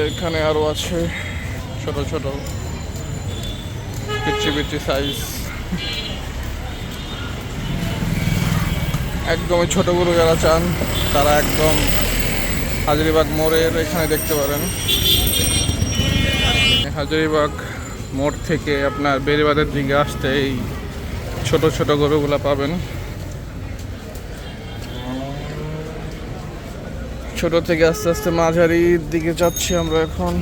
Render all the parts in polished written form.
এখানে আরো আছে ছোট ছোট পিচ্ছি পিচ্ছি সাইজ, একদমই ছোট গরু যারা চান তারা একদম হাজারীবাগ মোড়ের এখানে দেখতে পারেন। হাজারীবাগ মোড় থেকে আপনার বেড়িবাঁধের দিকে আসতে এই ছোট ছোট গরুগুলা পাবেন। ছোট থেকে আস্তে আস্তে মাঝারির দিকে যাচ্ছি আমরা এখন।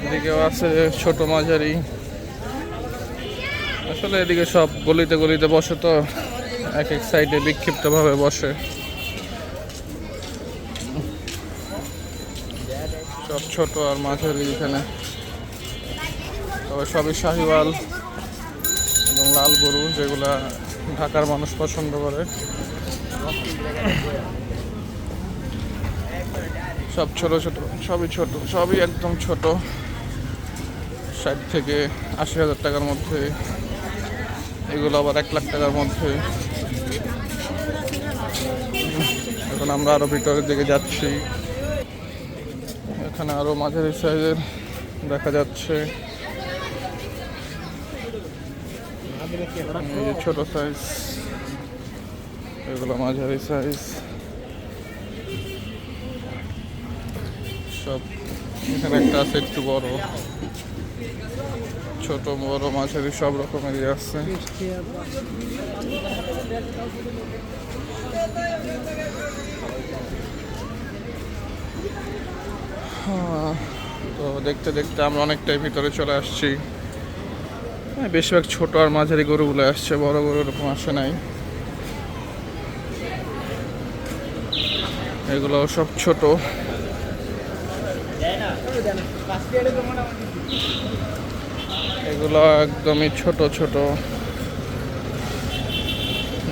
এদিকেও আছে ছোট মাঝারি। আসলে এদিকে সব গলিতে গলিতে বসে তো, এক এক সাইডে বিক্ষিপ্তভাবে বসে। সব ছোট আর মাঝারি এখানে, তবে সবই শাহিওয়াল এবং লাল গরু, যেগুলা ঢাকার মানুষ পছন্দ করে। সব ছোট ছোট, সবই ছোট, সবই একদম ছোট, 60 থেকে 80,000 টাকার মধ্যে। এগুলো আবার 1 লাখ টাকার মধ্যে। এখন আমরা আরো ভিতরের দিকে যাচ্ছি। এখানে আরো মাঝারি সাইজের দেখা যাচ্ছে, ছোট সাইজ, এগুলো মাঝারি সাইজ সব। এখানে একটা আছে একটু বড়, ছোট বড় মাঝারি সব রকমেরই আছে। তো দেখতে দেখতে আমরা অনেকটাই ভিতরে চলে আসছি। বেশিরভাগ ছোট আর মাঝারি গরুগুলো আসছে, বড় গরু এরকম আসে নাই। এগুলো সব ছোট। এগুলো একদমই ছোট ছোট।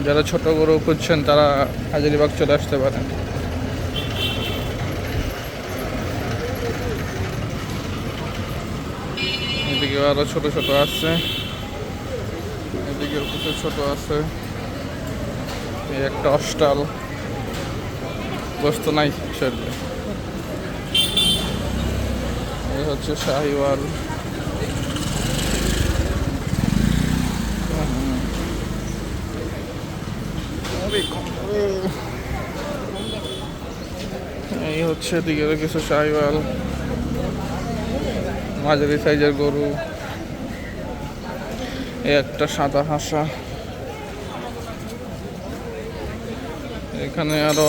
যারা ছোট গরু খুঁজছেন তারা হাজারীবাগ চলে আসতে পারেন। এদিকে আরো ছোট ছোট আছে, এদিকেও কিছু ছোট আছে। এই একটা অস্টাল, গোস্ত নাই শরীরে। এই হচ্ছে শাহিওয়াল। এই হচ্ছে এদিকে কিছু শাহিওয়াল, মাঝারি সাইজের গরু। এই একটা সাদা হাঁসা। এখানে আরো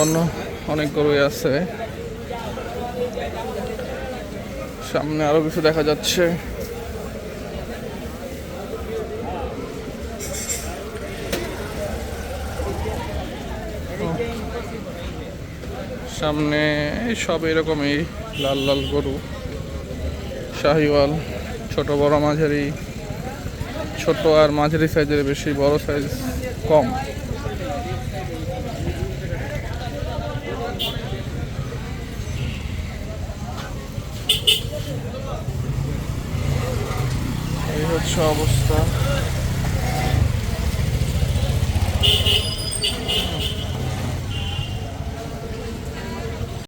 অনেক গরুই আছে। সামনে আরো কিছু দেখা যাচ্ছে। সামনে সব এরকমই লাল লাল গরু, শাহিওয়াল, ছোট বড় মাঝারি। ছোট আর মাঝারি সাইজের বেশি, বড় সাইজ কম। এই হচ্ছে অবস্থা।